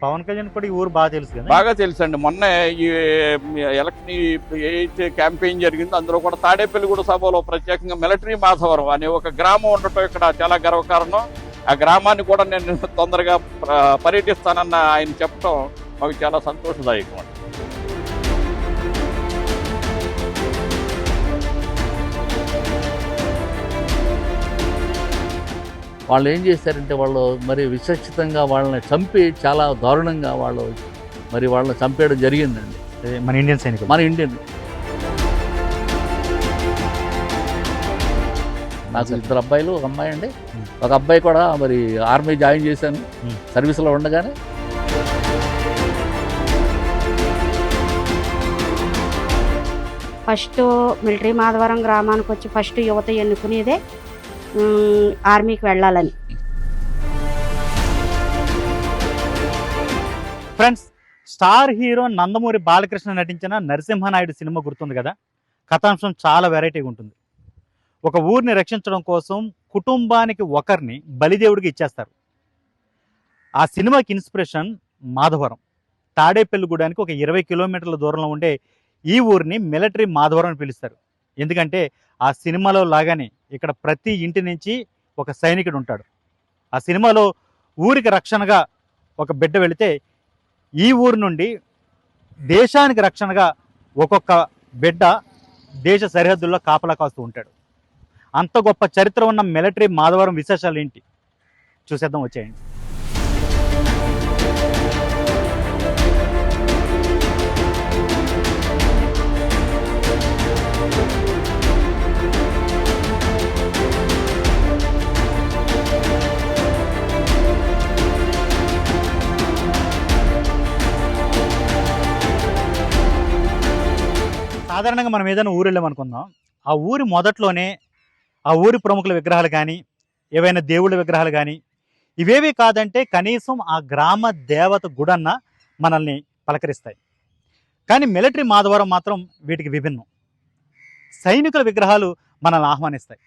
పవన్ కళ్యాణ్ కూడా ఈ ఊరు బాగా తెలుసు కదా. బాగా తెలుసండి. మొన్న ఈ ఎలక్షన్ ఏదైతే క్యాంపెయిన్ జరిగిందో అందులో కూడా తాడేపల్లిగూడ సభలో ప్రత్యేకంగా మిలిటరీ మాధవరం అనే ఒక గ్రామం ఉండటం ఇక్కడ చాలా గర్వకారణం. ఆ గ్రామాన్ని కూడా నేను తొందరగా పర్యటిస్తానన్న ఆయన చెప్పడం మాకు చాలా సంతోషదాయకం అండి. వాళ్ళు ఏం చేశారంటే వాళ్ళు మరి విచక్షితంగా వాళ్ళని చంపి చాలా దారుణంగా వాళ్ళని చంపేయడం జరిగిందండి. మన ఇండియన్ సైనికులు, మన ఇండియన్. నాకు ఇద్దరు అబ్బాయిలు, ఒక అమ్మాయి అండి. ఒక అబ్బాయి కూడా మరి ఆర్మీ జాయిన్ చేశాను సర్వీస్లో ఉండగానే. ఫస్ట్ మిలిటరీ మాధవరం గ్రామానికి వచ్చి ఫస్ట్ యువత ఎన్నుకునేదే ఆర్మీకి వెళ్ళాలని. Friends, star hero Nandamuri Balakrishna నటించిన నరసింహనాయుడు సినిమా గుర్తుంది కదా. కథాంశం చాలా వెరైటీగా ఉంటుంది. ఒక ఊరిని రక్షించడం కోసం కుటుంబానికి ఒకరిని బలిదేవుడికి ఇచ్చేస్తారు. ఆ సినిమాకి ఇన్స్పిరేషన్ మాధవరం. తాడేపల్లిగూడానికి ఒక 20 కిలోమీటర్ల దూరంలో ఉండే ఈ ఊరిని మిలిటరీ మాధవరం అని పిలుస్తారు. ఎందుకంటే ఆ సినిమాలో లాగానే ఇక్కడ ప్రతి ఇంటి నుంచి ఒక సైనికుడు ఉంటాడు. ఆ సినిమాలో ఊరికి రక్షణగా ఒక బిడ్డ వెళితే ఈ ఊరు నుండి దేశానికి రక్షణగా ఒక్కొక్క బిడ్డ దేశ సరిహద్దుల్లో కాపలా కాస్తూ ఉంటాడు. అంత గొప్ప చరిత్ర ఉన్న మిలిటరీ మాధవరం విశేషాలు ఏంటి చూసేద్దాం, వచ్చేయండి. సాధారణంగా మనం ఏదైనా ఊరు వెళ్ళామనుకుందాం, ఆ ఊరి మొదట్లోనే ఆ ఊరి ప్రముఖుల విగ్రహాలు కానీ ఏవైనా దేవుళ్ళ విగ్రహాలు కానీ ఇవేవి కాదంటే కనీసం ఆ గ్రామ దేవత గుడన్న మనల్ని పలకరిస్తాయి. కానీ మిలిటరీ మాధవరం మాత్రం వీటికి విభిన్నం. సైనికుల విగ్రహాలు మనల్ని ఆహ్వానిస్తాయి.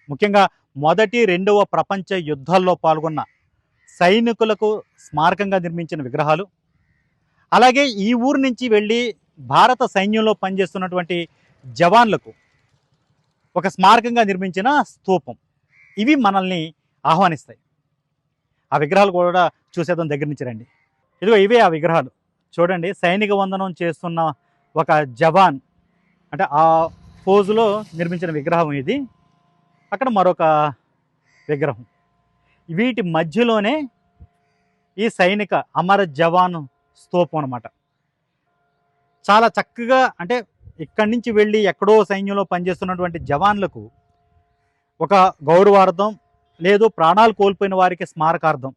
ముఖ్యంగా మొదటి, రెండవ ప్రపంచ యుద్ధాల్లో పాల్గొన్న సైనికులకు స్మారకంగా నిర్మించిన విగ్రహాలు, అలాగే ఈ ఊరు నుంచి వెళ్ళి భారత సైన్యంలో పనిచేస్తున్నటువంటి జవాన్లకు ఒక స్మారకంగా నిర్మించిన స్తూపం, ఇవి మనల్ని ఆహ్వానిస్తాయి. ఆ విగ్రహాలు కూడా చూసేద్దాం, దగ్గర నుంచి రండి. ఇదిగో ఇవే ఆ విగ్రహాలు. చూడండి, సైనిక వందనం చేస్తున్న ఒక జవాన్ అంటే ఆ పోజులో నిర్మించిన విగ్రహం ఇది. అక్కడ మరొక విగ్రహం. వీటి మధ్యలోనే ఈ సైనిక అమర జవాన్ స్తూపం అన్నమాట. చాలా చక్కగా, అంటే ఇక్కడి నుంచి వెళ్ళి ఎక్కడో సైన్యంలో పనిచేస్తున్నటువంటి జవాన్లకు ఒక గౌరవార్థం, లేదు ప్రాణాలు కోల్పోయిన వారికి స్మారకార్థం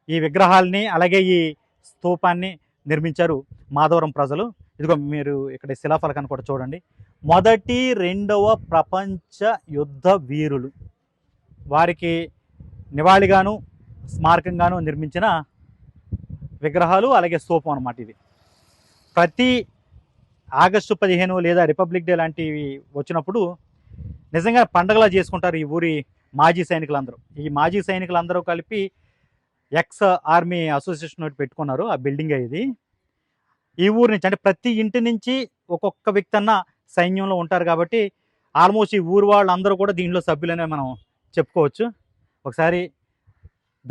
ఈ విగ్రహాలని అలాగే ఈ స్తూపాన్ని నిర్మించారు మాధవరం ప్రజలు. ఇదిగో మీరు ఇక్కడ శిలాఫలకాన్ని కూడా చూడండి. మొదటి, రెండవ ప్రపంచ యుద్ధ వీరులు వారికి నివాళిగాను స్మారకంగాను నిర్మించిన విగ్రహాలు అలాగే స్తూపం అన్నమాట. ఇది ప్రతి ఆగస్టు 15 లేదా రిపబ్లిక్ డే లాంటివి వచ్చినప్పుడు నిజంగా పండగలా చేసుకుంటారు ఈ ఊరి మాజీ సైనికులందరూ. ఈ మాజీ సైనికులందరూ కలిపి ఎక్స్ ఆర్మీ అసోసియేషన్ ఒకటి పెట్టుకున్నారు. ఆ బిల్డింగ్ ఇది. ఈ ఊరి నుంచి అంటే ప్రతి ఇంటి నుంచి ఒక్కొక్క వ్యక్తి అన్న సైన్యంలో ఉంటారు కాబట్టి ఆల్మోస్ట్ ఈ ఊరు వాళ్ళందరూ కూడా దీంట్లో సభ్యులనే మనం చెప్పుకోవచ్చు. ఒకసారి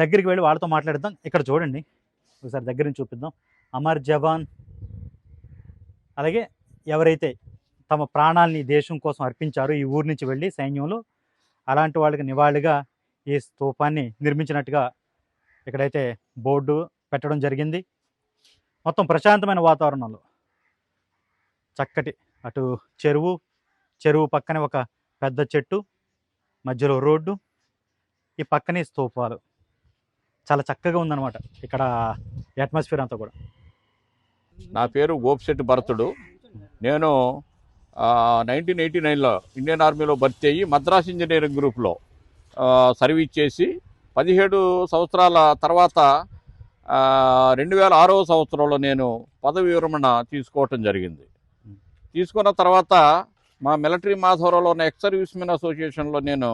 దగ్గరికి వెళ్ళి వాళ్ళతో మాట్లాడదాం. ఇక్కడ చూడండి, ఒకసారి దగ్గర నుంచి చూపిద్దాం. అమర్ జవాన్, అలాగే ఎవరైతే తమ ప్రాణాలని దేశం కోసం అర్పించారో ఈ ఊరి నుంచి వెళ్ళి సైన్యంలో, అలాంటి వాళ్ళకి నివాళిగా ఈ స్తూపాన్ని నిర్మించినట్టుగా ఇక్కడైతే బోర్డు పెట్టడం జరిగింది. మొత్తం ప్రశాంతమైన వాతావరణంలో చక్కటి అటు చెరువు పక్కనే ఒక పెద్ద చెట్టు, మధ్యలో రోడ్డు, ఈ పక్కనే స్తూపాలు. చాలా చక్కగా ఉందన్నమాట ఇక్కడ అట్మాస్ఫియర్ అంతా కూడా. నా పేరు గోపిశెట్టి భరతుడు. నేను 1989లో ఇండియన్ ఆర్మీలో భర్తీ అయ్యి మద్రాస్ ఇంజనీరింగ్ గ్రూప్లో సర్వీస్ చేసి 17 సంవత్సరాల తర్వాత 2006వ సంవత్సరంలో నేను పదవి విరమణ తీసుకోవటం జరిగింది. తీసుకున్న తర్వాత మా మిలిటరీ మాధవరంలో ఉన్న ఎక్స్ సర్వీస్ మెన్ అసోసియేషన్లో నేను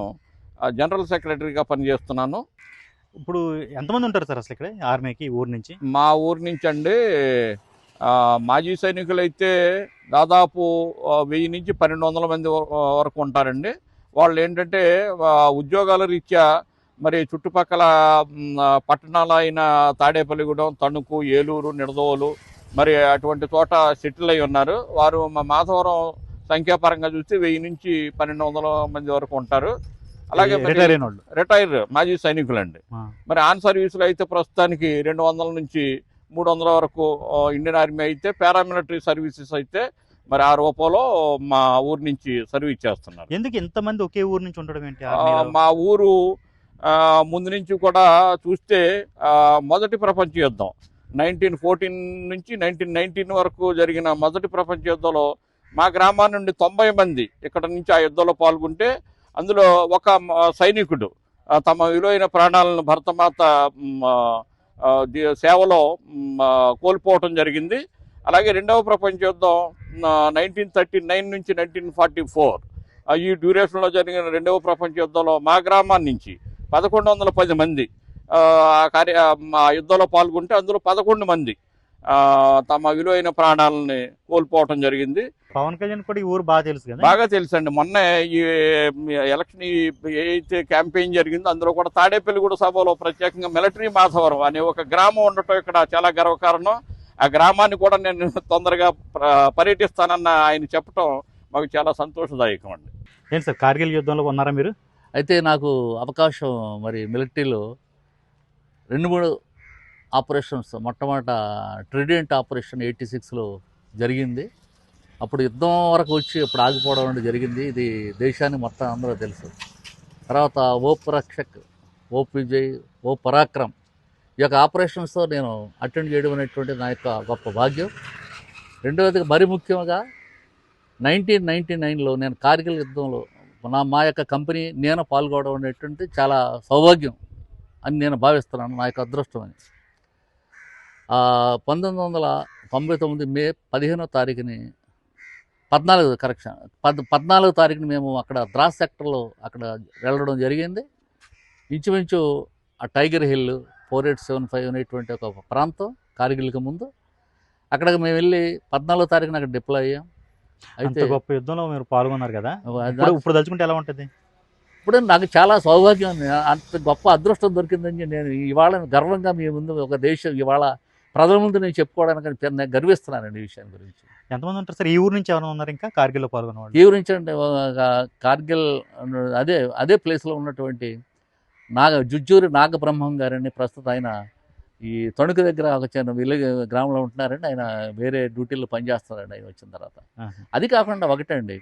జనరల్ సెక్రటరీగా పనిచేస్తున్నాను. ఇప్పుడు ఎంతమంది ఉంటారు సార్ అసలు ఇక్కడ ఆర్మీకి ఊరు నుంచి? మా ఊరు నుంచి అండి మాజీ సైనికులు అయితే దాదాపు 1000 నుంచి 1200 మంది వరకు ఉంటారండి. వాళ్ళు ఏంటంటే ఉద్యోగాల రీత్యా మరి చుట్టుపక్కల పట్టణాలు అయిన తాడేపల్లిగూడెం, తణుకు, ఏలూరు, నిడదవోలు మరి అటువంటి చోట సెటిల్ అయి ఉన్నారు. వారు మా మాధవరం సంఖ్యాపరంగా చూస్తే 1000 నుంచి 1200 మంది వరకు ఉంటారు. అలాగే రిటైర్ మాజీ సైనికులండి. మరి ఆన్ సర్వీసులు అయితే ప్రస్తుతానికి 200 నుంచి 300 వరకు ఇండియన్ ఆర్మీ అయితే, పారామిలిటరీ సర్వీసెస్ అయితే మరి ఆ రూపంలో మా ఊరు నుంచి సర్వీస్ చేస్తున్నారు. ఎందుకు ఇంతమంది ఒకే ఊరు నుంచి ఉండడం ఏంటి? మా ఊరు ముందు నుంచి కూడా చూస్తే మొదటి ప్రపంచ యుద్ధం 1914 నుంచి 1919 వరకు జరిగిన మొదటి ప్రపంచ యుద్ధంలో మా గ్రామాన్ని నుండి 90 మంది ఇక్కడ నుంచి ఆ యుద్ధంలో పాల్గొంటే అందులో ఒక సైనికుడు తమ విలువైన ప్రాణాలను భరతమాత సేవలో కోల్పోవటం జరిగింది. అలాగే రెండవ ప్రపంచ యుద్ధం 1939 నుంచి 1944 ఈ డ్యూరేషన్లో జరిగిన రెండవ ప్రపంచ యుద్ధంలో మా గ్రామాన్ని నుంచి 1110 మంది ఆ యుద్ధంలో పాల్గొంటే అందులో 11 మంది తమ విలువైన ప్రాణాలని కోల్పోవటం జరిగింది. పవన్ కళ్యాణ్ కూడా ఈ ఊరు బాగా తెలుసు కదా? బాగా తెలుసు అండి. మొన్న ఈ ఎలక్షన్ ఏదైతే క్యాంపెయిన్ జరిగిందో అందులో కూడా తాడేపల్లిగూడ సభలో ప్రత్యేకంగా మిలిటరీ మాధవరం అనే ఒక గ్రామం ఉండటం ఇక్కడ చాలా గర్వకారణం. ఆ గ్రామాన్ని కూడా నేను తొందరగా పర్యటిస్తానన్న ఆయన చెప్పడం మాకు చాలా సంతోషదాయకం అండి. ఏంటి సార్ కార్గిల్ యుద్ధంలో ఉన్నారా మీరు? అయితే నాకు అవకాశం మరి మిలిటరీలో 2-3 ఆపరేషన్స్, మొట్టమొదట ట్రిడెంట్ ఆపరేషన్ 86లో జరిగింది. అప్పుడు యుద్ధం వరకు వచ్చి అప్పుడు ఆగిపోవడం అనేది జరిగింది. ఇది దేశానికి మొత్తం అందరూ తెలుసు. తర్వాత ఓప్ రక్షక్, ఓప్ విజయ్, ఓ పరాక్రమ్ ఈ యొక్క ఆపరేషన్స్తో నేను అటెండ్ చేయడం అనేటువంటి నా యొక్క గొప్ప భాగ్యం. రెండవది మరి ముఖ్యంగా 1999లో నేను కార్గిల్ యుద్ధంలో మా యొక్క కంపెనీ నేను పాల్గొనడం అనేటువంటి చాలా సౌభాగ్యం అని నేను భావిస్తున్నాను, నా యొక్క అదృష్టం అని. 1999 మే 15వ తారీఖుని 14 తారీఖుని మేము అక్కడ ద్రాస్ సెక్టర్లో అక్కడ వెళ్ళడం జరిగింది. ఇంచుమించు ఆ టైగర్ హిల్ 4875 అనేటువంటి ఒక ప్రాంతం కార్గిల్కి ముందు. అక్కడికి మేము వెళ్ళి 14వ తారీఖున అక్కడ డిప్లాయ్ అయ్యాం. అయితే గొప్ప యుద్ధంలో మీరు పాల్గొన్నారు కదా, ఇప్పుడు తలుచుకుంటే ఎలా ఉంటుంది? ఇప్పుడు నాకు చాలా సౌభాగ్యం, అంత గొప్ప అదృష్టం దొరికిందని నేను ఇవాళ గర్వంగా మీ ముందు ఒక దేశం ఇవాళ ప్రజల ముందు నేను చెప్పుకోవడానికి నేను గర్విస్తున్నానండి ఈ విషయం గురించి. ఎంతమంది ఉంటారు సార్ ఈ ఊరు నుంచి? ఎవరైనా ఉన్నారు ఇంకా కార్గిల్లో పాల్గొనేవాళ్ళు? ఈ ఊరు నుంచి అంటే కార్గిల్ అదే ప్లేస్లో ఉన్నటువంటి జుజ్జూరి నాగబ్రహ్మం గారని ప్రస్తుతం ఆయన ఈ తణుకు దగ్గర ఒక చిన్న విలేజ్ గ్రామంలో ఉంటున్నారండి. ఆయన వేరే డ్యూటీల్లో పనిచేస్తున్నారండి ఆయన వచ్చిన తర్వాత. అది కాకుండా ఒకటండి,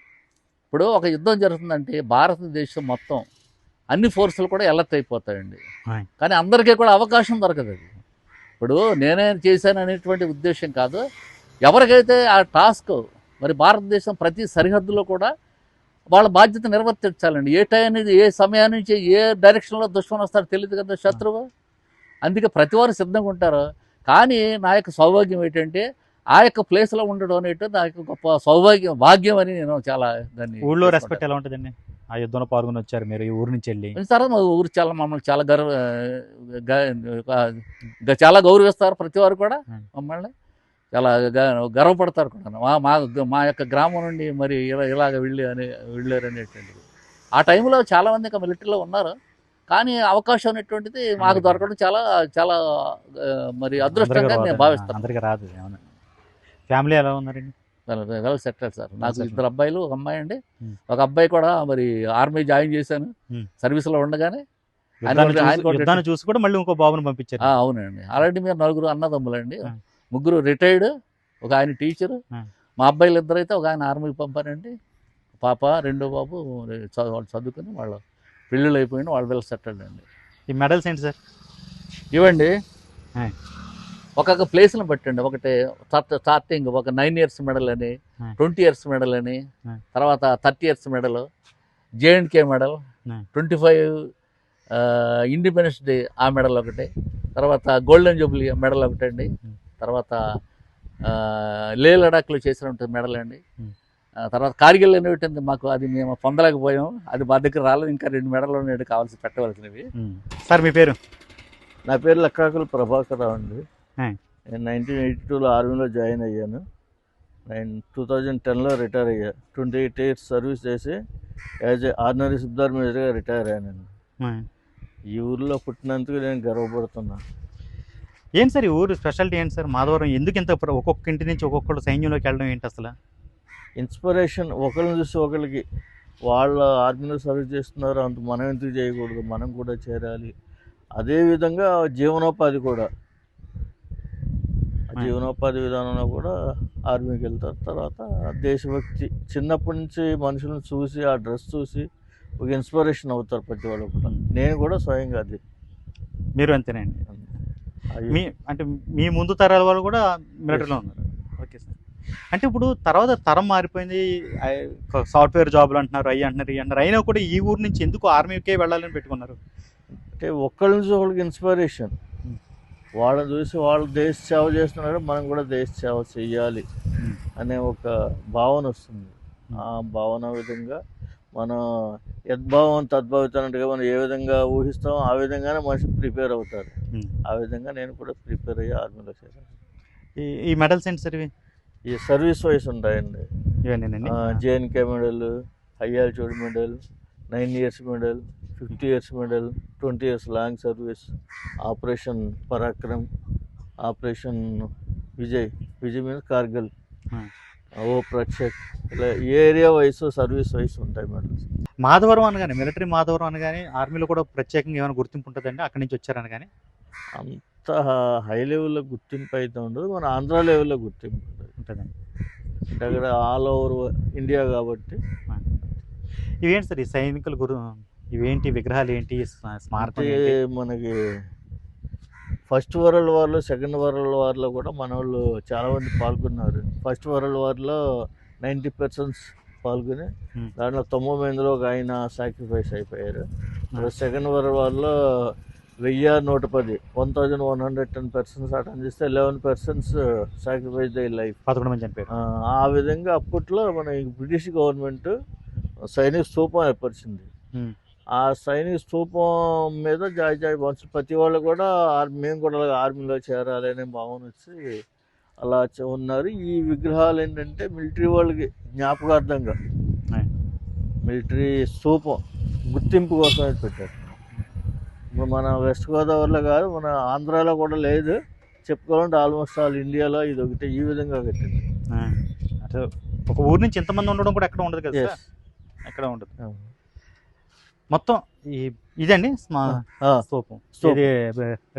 ఇప్పుడు ఒక యుద్ధం జరుగుతుందంటే భారతదేశం మొత్తం అన్ని ఫోర్సులు కూడా అలర్ట్ అయిపోతాయండి. కానీ అందరికీ కూడా అవకాశం దొరకదు. అది ఇప్పుడు నేనే చేశాను అనేటువంటి ఉద్దేశం కాదు. ఎవరికైతే ఆ టాస్క్ మరి భారతదేశం ప్రతి సరిహద్దులో కూడా వాళ్ళ బాధ్యత నిర్వర్తించాలండి. ఏ టైం అనేది ఏ సమయం నుంచి ఏ డైరెక్షన్లో దుష్మన్ వస్తాడో తెలియదు కదా శత్రువు. అందుకే ప్రతి వారు సిద్ధంగా ఉంటారు. కానీ నా యొక్క సౌభాగ్యం ఏంటంటే ఆ యొక్క ప్లేస్లో ఉండడం అనేటువంటి నా యొక్క గొప్ప భాగ్యం అని నేను చాలా దాన్ని. ఊళ్ళో రెస్పెక్ట్ ఎలా ఉంటుందండి? ఆ యుద్ధంలో పాల్గొని వచ్చారు మీరు ఈ ఊరు నుంచి వెళ్ళి. తర్వాత మా ఊరు మమ్మల్ని చాలా గౌరవిస్తారు ప్రతి వారు కూడా. మమ్మల్ని చాలా గర్వపడతారు కూడా. మా యొక్క గ్రామం నుండి మరి ఇలాగ వెళ్ళారు అనేటువంటిది. ఆ టైంలో చాలామంది ఇంకా మిలిటరీలో ఉన్నారు. కానీ అవకాశం అనేటువంటిది మాకు దొరకడం చాలా చాలా మరి అదృష్టంగా నేను భావిస్తాను. అందరికీ రాదు. ఫ్యామిలీ ఎలా ఉన్నారండి? Well settled sir. నాకు 2 అబ్బాయిలు, ఒక అమ్మాయి అండి. ఒక అబ్బాయి కూడా మరి ఆర్మీ జాయిన్ చేశాను సర్వీస్లో ఉండగానే. యుద్ధాన్ని చూసి కూడా మళ్ళీ ఇంకో బాబుని పంపించారు? అవునండి. ఆల్రెడీ మేము 4 అన్నదమ్ములండి. 3 రిటైర్డ్, ఒక ఆయన టీచరు. మా అబ్బాయిలు 2 అయితే ఒక ఆయన ఆర్మీకి పంపారండి. పాప, 2వ బాబు వాళ్ళు చదువుకుని వాళ్ళ పెళ్ళిళ్ళు అయిపోయింది, వాళ్ళు వెల్ సెటిల్డ్ అండి. ఈ మెడల్స్ ఏంటి సార్? ఇవ్వండి ఒక్కొక్క ప్లేస్ని బట్టండి. ఒకటి స్టార్టింగ్ ఒక 9 years మెడల్ అని, 20 years మెడల్ అని, తర్వాత 30 years medal, J&K medal, 25 independence day ఆ మెడల్ ఒకటి, తర్వాత గోల్డెన్ జూబ్లీ మెడల్ ఒకటండి, తర్వాత లే లడాఖ్లో చేసిన మెడల్ అండి, తర్వాత కార్గిల్ అనేటువంటి మాకు అది మేము పొందలేకపోయాం. అది మా దగ్గర రాలేదు. ఇంకా 2 మెడల్ కావాల్సి పెట్టవలసినవి. సార్ మీ పేరు? నా పేరు లక్కాకుల ప్రభాకరరావు అండి. ఆయ్. నేను 1982లో ఆర్మీలో జాయిన్ అయ్యాను. నేను 2010లో రిటైర్ అయ్యా. 28 ఇయర్స్ సర్వీస్ చేసి యాజ్ ఏ ఆర్డినరీ సుబ్దార్ మేజర్గా రిటైర్ అయ్యానండి. ఈ ఊర్లో పుట్టినందుకు నేను గర్వపడుతున్నా. ఏంటి సార్ ఈ ఊరు స్పెషాలిటీ ఏంటి సార్? మాధవరం ఎందుకు ఇంత ఒక్కొక్క ఇంటి నుంచి ఒక్కొక్కళ్ళు సైన్యంలోకి వెళ్ళడం ఏంటి అసలు? ఇన్స్పిరేషన్, ఒకరిని చూసి ఒకరికి, వాళ్ళ ఆర్మీలో సర్వీస్ చేస్తున్నారు, అంత మనం ఎందుకు చేయకూడదు, మనం కూడా చేరాలి. అదేవిధంగా జీవనోపాధి కూడా, జీవనోపాధి విధానంలో కూడా ఆర్మీకి వెళ్తారు. తర్వాత దేశభక్తి, చిన్నప్పటి నుంచి మనుషులను చూసి ఆ డ్రెస్ చూసి ఒక ఇన్స్పిరేషన్ అవుతారు ప్రతి వాళ్ళు కూడా. నేను కూడా స్వయంగా అది. మీరు అంతేనండి? మీ అంటే మీ ముందు తరాల వాళ్ళు కూడా మిలిటరీలో ఉన్నారు. Okay sir. అంటే ఇప్పుడు తర్వాత తరం మారిపోయింది, సాఫ్ట్వేర్ జాబ్లు అంటున్నారు, అయ్యి అంటున్నారు, ఇవి అంటున్నారు, అయినా కూడా ఈ ఊరు నుంచి ఎందుకు ఆర్మీకే వెళ్ళాలని పెట్టుకున్నారు? అంటే ఒక్కళ్ళ నుంచి ఒకరికి ఇన్స్పిరేషన్, వాళ్ళని చూసి వాళ్ళు దేశ సేవ చేస్తున్నారు, మనం కూడా దేశ సేవ చేయాలి అనే ఒక భావన వస్తుంది. ఆ భావన విధంగా మనం యద్భావం తద్భావితన్నట్టుగా మనం ఏ విధంగా ఊహిస్తామో ఆ విధంగానే మనిషి ప్రిపేర్ అవుతారు. ఆ విధంగా నేను కూడా ప్రిపేర్ అయ్యి ఆర్మీలో చేశాను. ఈ మెడల్స్ ఏంటి సార్ ఇవి? ఈ సర్వీస్ వైస్ ఉంటాయండి. ఇవన్నీ J&K medal, high altitude medal, 9 years medal, 50 years medal, 20 years long service, operation Parakram, operation Vijay మీద కార్గిల్, ఓ ప్రత్యేక్, ఇలా ఏరియా వైస్ సర్వీస్ వైస్ ఉంటాయి మెడల్స్. మాధవరం అనగానే, మిలిటరీ మాధవరం అనగానే ఆర్మీలో కూడా ప్రత్యేకంగా ఏమైనా గుర్తింపు ఉంటుందండి అక్కడి నుంచి వచ్చారనగానే? అంత హై లెవెల్లో గుర్తింపు అయితే ఉండదు, మన ఆంధ్ర లెవెల్లో గుర్తింపు ఉంటుందండి. అంటే అక్కడ ఆల్ ఓవర్ ఇండియా కాబట్టి. ఇవేంటి సార్ ఈ సైనికుల ఇవేంటి విగ్రహాలు ఏంటి, స్మారకం అంటే మనకి ఫస్ట్ వరల్డ్ వార్లో, సెకండ్ వరల్డ్ వార్లో కూడా మన వాళ్ళు చాలామంది పాల్గొన్నారు. ఫస్ట్ వరల్డ్ వార్లో 90% పాల్గొని దాంట్లో 90 మందిలో ఒక ఆయన సాక్రిఫైస్ అయిపోయారు. సెకండ్ వరల్డ్ వార్లో 1110 1110 persons అటెండ్ చేస్తే 11% సాక్రిఫైస్ ద లైఫ్, 11 మంది చనిపోయారు. ఆ విధంగా అప్పట్లో మన బ్రిటిష్ గవర్నమెంట్ సైనిక స్తూపం ఏర్పరిచింది. ఆ సైనిక స్తూపం మీద జాయి వంశ ప్రతి వాళ్ళు కూడా మేము కూడా ఆర్మీలో చేరాలి అనే భావన వచ్చి అలా ఉన్నారు. ఈ విగ్రహాలు ఏంటంటే మిలిటరీ వాళ్ళకి జ్ఞాపకార్థంగా, మిలిటరీ స్తూపం గుర్తింపు కోసం పెట్టారు. ఇప్పుడు మన వెస్ట్ గోదావరిలో కాదు, మన ఆంధ్రాలో కూడా లేదు, చెప్పుకోవాలంటే ఆల్మోస్ట్ ఆల్ ఇండియాలో ఇది ఒకటి ఈ విధంగా కట్టింది. అంటే ఒక ఊరి నుంచి ఎంతమంది ఉండడం కూడా ఎక్కడ ఉండదు కదా, ఎక్కడ ఉండదు. మొత్తం ఇదండి స్తూపం.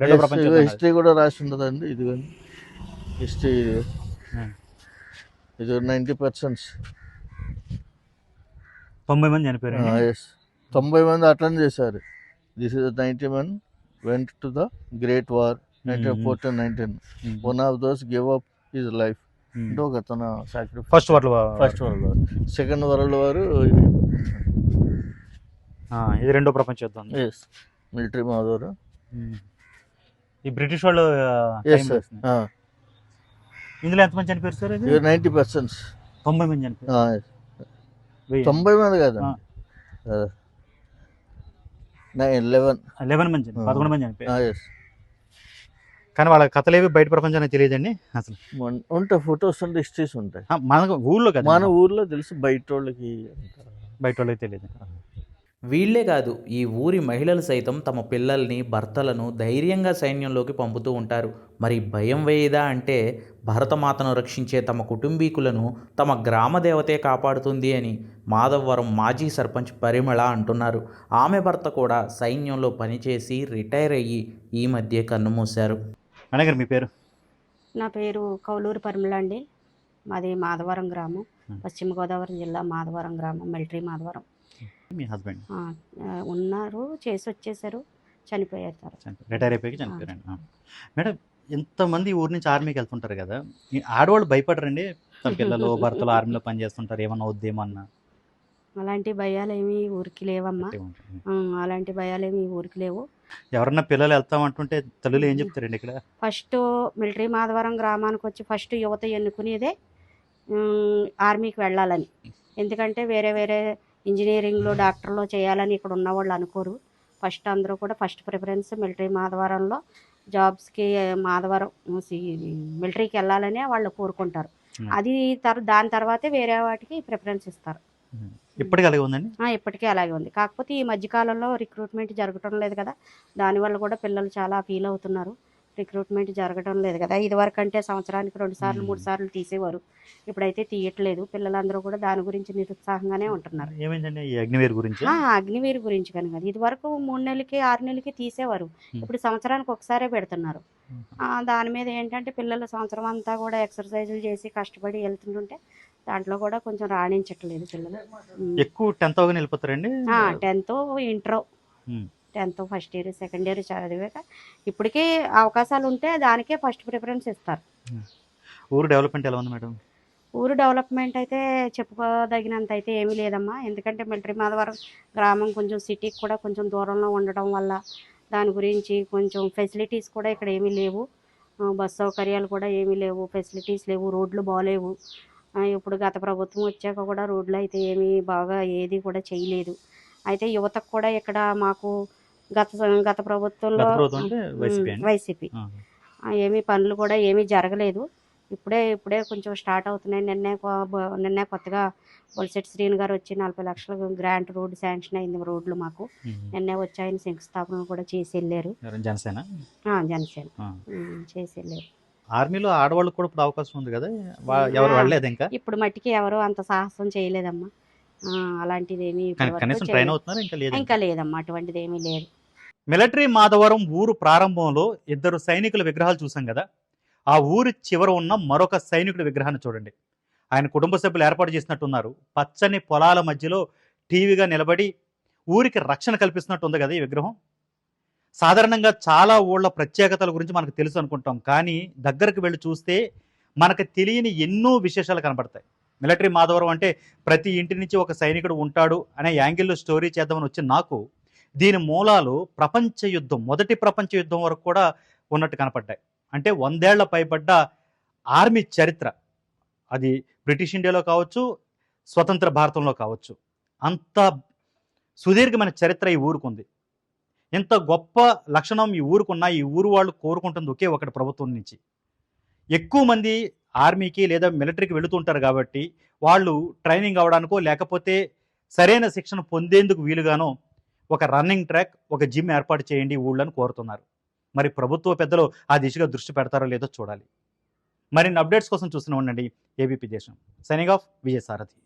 రెండో ప్రపంచ హిస్టరీ కూడా రాసి ఉంటుందండి. ఇదిగోండి హిస్టరీ, ఇది 90%. 90 మంది చనిపోయారు. 90 మంది అటెండ్ చేశారు. This is 90 men went to the Great War 1914-19. One of those gave up his life. అంటే ఒక అతను sacrifice. First world war, second world war, ఇది రెండో ప్రపంచ యుద్ధం. మిలిటరీ మాధవరం. ఈ బ్రిటిష్ వాళ్ళు ఇందులో ఎంతమంది చనిపోయారు సార్? 90%. 90 మంది చనిపోయారు. 90 మంది కదా, 11 మంది, 11 మంది చనిపోయారు. కానీ వాళ్ళ కథలు ఏవి బయట ప్రపంచానికి తెలియదండి అసలు. ఉంటాయి ఫొటోస్ ఉంటాయి, హిస్టరీస్ ఉంటాయి. మన ఊర్లో కదా, మన ఊర్లో తెలుసు, బయట వాళ్ళకి తెలియదు. వీళ్లే కాదు, ఈ ఊరి మహిళలు సైతం తమ పిల్లల్ని, భర్తలను ధైర్యంగా సైన్యంలోకి పంపుతూ ఉంటారు. మరి భయం వేయదా అంటే, భరతమాతను రక్షించే తమ కుటుంబీకులను తమ గ్రామ దేవతే కాపాడుతుంది అని మాధవరం మాజీ సర్పంచ్ పరిమళ అంటున్నారు. ఆమె భర్త కూడా సైన్యంలో పనిచేసి రిటైర్ అయ్యి ఈ మధ్య కన్నుమూశారు. మేడం మీ పేరు? నా పేరు కౌలూరు పరిమళ అండి. మాది మాధవరం గ్రామం, పశ్చిమ గోదావరి జిల్లా మాధవరం గ్రామం, మిలిటరీ మాధవరం. మీ హస్బెండ్ ఉన్నారు, చేసి వచ్చేసారు, చనిపోయారు, రిటైర్ అయిపోయి చనిపోయారు. మేడం ఎంతమంది ఊరి నుంచి ఆర్మీకి వెళ్తుంటారు కదా, ఆడవాళ్ళు భయపడరండి? తన పిల్లలు భర్తలు ఆర్మీలో పనిచేస్తుంటారు, ఏమన్నా వద్దేమన్నా? అలాంటి భయాలు ఏమి ఊరికి లేవమ్మా, అలాంటి భయాలు ఏమి ఊరికి లేవు. ఎవరన్నా పిల్లలు వెళ్తామంటుంటే తల్లులు ఏం చెప్తారండి? ఇక్కడ ఫస్ట్ మిలిటరీ మాధవరం గ్రామానికి వచ్చి ఫస్ట్ యువత ఎన్నుకునేదే ఆర్మీకి వెళ్ళాలని. ఎందుకంటే వేరే ఇంజనీరింగ్లో, డాక్టర్లో చేయాలని ఇక్కడ ఉన్న వాళ్ళు అనుకోరు. ఫస్ట్ అందరూ కూడా ఫస్ట్ ప్రిఫరెన్స్ మిలిటరీ మాధవరంలో జాబ్స్కి మాధవరం మిలిటరీకి వెళ్ళాలని వాళ్ళు కోరుకుంటారు. అది దాని తర్వాతే వేరే వాటికి ప్రిఫరెన్స్ ఇస్తారు. ఇప్పటికీ అలాగే ఉందండి. ఇప్పటికీ అలాగే ఉంది. కాకపోతే ఈ మధ్యకాలంలో రిక్రూట్మెంట్ జరగటం లేదు కదా, దానివల్ల కూడా పిల్లలు చాలా ఫీల్ అవుతున్నారు. రిక్రూట్మెంట్ జరగడం లేదు కదా, ఇదివరకు అంటే సంవత్సరానికి 2 సార్లు 3 సార్లు తీసేవారు, ఇప్పుడైతే తీయట్లేదు. పిల్లలందరూ కూడా దాని గురించి నిరుత్సాహంగానే ఉంటున్నారు. ఏమైందండి ఈ అగ్నివీర్ గురించి? అగ్నివీర్ గురించి కనుక ఇదివరకు 3 నెలలకి 6 నెలలకి తీసేవారు, ఇప్పుడు సంవత్సరానికి ఒకసారే పెడుతున్నారు. దాని మీద ఏంటంటే పిల్లలు సంవత్సరం అంతా కూడా ఎక్సర్సైజులు చేసి కష్టపడి వెళ్తుంటుంటే దాంట్లో కూడా కొంచెం రాణించట్లేదు పిల్లలు. ఎక్కువ 10th అవగానే వెళ్ళిపోతారండి? 10th inter 10th first year second year చదివాక ఇప్పటికీ అవకాశాలు ఉంటే దానికే ఫస్ట్ ప్రిఫరెన్స్ ఇస్తారు. ఊరు డెవలప్మెంట్ ఎలా ఉంది మేడం? ఊరు డెవలప్మెంట్ అయితే చెప్పుకోదగినంత అయితే ఏమీ లేదమ్మా. ఎందుకంటే మిలిటరీ మాధవరం గ్రామం కొంచెం సిటీకి కూడా కొంచెం దూరంలో ఉండడం వల్ల దాని గురించి కొంచెం ఫెసిలిటీస్ కూడా ఇక్కడ ఏమీ లేవు. బస్ సౌకర్యాలు కూడా ఏమీ లేవు, ఫెసిలిటీస్ లేవు, రోడ్లు బాగలేవు. ఇప్పుడు గత ప్రభుత్వం వచ్చాక కూడా రోడ్లు అయితే ఏమీ బాగా ఏది కూడా చేయలేదు. అయితే యువతకు కూడా ఇక్కడ మాకు గత ప్రభుత్వంలో వైసీపీ ఏమీ పనులు కూడా ఏమీ జరగలేదు. ఇప్పుడే కొంచెం స్టార్ట్ అవుతున్నాయి. నిన్నే కొత్తగా బొలిశెట్టి శ్రీను గారు వచ్చి 40 లక్షల గ్రాంట్ రోడ్డు శాంక్షన్ అయింది. రోడ్లు మాకు నిన్నే వచ్చి ఆయన శంకుస్థాపన కూడా చేసి వెళ్ళారు. జనసేన చేసి వెళ్ళారు. ఆర్మీలో ఆడవాళ్ళకు కూడా ఇప్పుడు అవకాశం ఉంది కదా, ఎవరు వెళ్ళలేదు ఇంకా? ఇప్పుడు మట్టికి ఎవరు అంత సాహసం చేయలేదమ్మా. అలాంటిది ఏమీ ఇంకా లేదమ్మా, అటువంటిది ఏమీ లేదు. మిలిటరీ మాధవరం ఊరు ప్రారంభంలో 2 సైనికుల విగ్రహాలు చూసాం కదా, ఆ ఊరి చివర ఉన్న మరొక సైనికుడి విగ్రహాన్ని చూడండి. ఆయన కుటుంబ సభ్యులు ఏర్పాటు చేసినట్టున్నారు. పచ్చని పొలాల మధ్యలో టీవీగా నిలబడి ఊరికి రక్షణ కల్పిస్తున్నట్టు ఉంది కదా ఈ విగ్రహం. సాధారణంగా చాలా ఊళ్ళ ప్రత్యేకతల గురించి మనకు తెలుసు అనుకుంటాం, కానీ దగ్గరకు వెళ్ళి చూస్తే మనకు తెలియని ఎన్నో విశేషాలు కనబడతాయి. మిలిటరీ మాధవరం అంటే ప్రతి ఇంటి నుంచి ఒక సైనికుడు ఉంటాడు అనే యాంగిల్లో స్టోరీ చేద్దామని వచ్చి నాకు దీని మూలాలు మొదటి ప్రపంచ యుద్ధం వరకు కూడా ఉన్నట్టు కనపడ్డాయి. అంటే 100 ఏళ్ల పైబడ్డ ఆర్మీ చరిత్ర, అది బ్రిటిష్ ఇండియాలో కావచ్చు, స్వతంత్ర భారతంలో కావచ్చు, అంత సుదీర్ఘమైన చరిత్ర ఈ ఊరుకుంది. ఇంత గొప్ప లక్షణం ఈ ఊరుకున్న ఈ ఊరు వాళ్ళు కోరుకుంటుంది ఒకే ఒకటి ప్రభుత్వం నుంచి. ఎక్కువ మంది ఆర్మీకి లేదా మిలిటరీకి వెళుతుంటారు కాబట్టి వాళ్ళు ట్రైనింగ్ అవ్వడానికో లేకపోతే సరైన శిక్షణ పొందేందుకు వీలుగానో ఒక రన్నింగ్ ట్రాక్, ఒక జిమ్ ఏర్పాటు చేయండి ఊళ్ళని కోరుతున్నారు. మరి ప్రభుత్వ పెద్దలు ఆ దిశగా దృష్టి పెడతారో లేదో చూడాలి. మరిన్ని అప్డేట్స్ కోసం చూస్తూనే ఉండండి ఏబీపీ దేశం. Signing off, Vijayasarathi.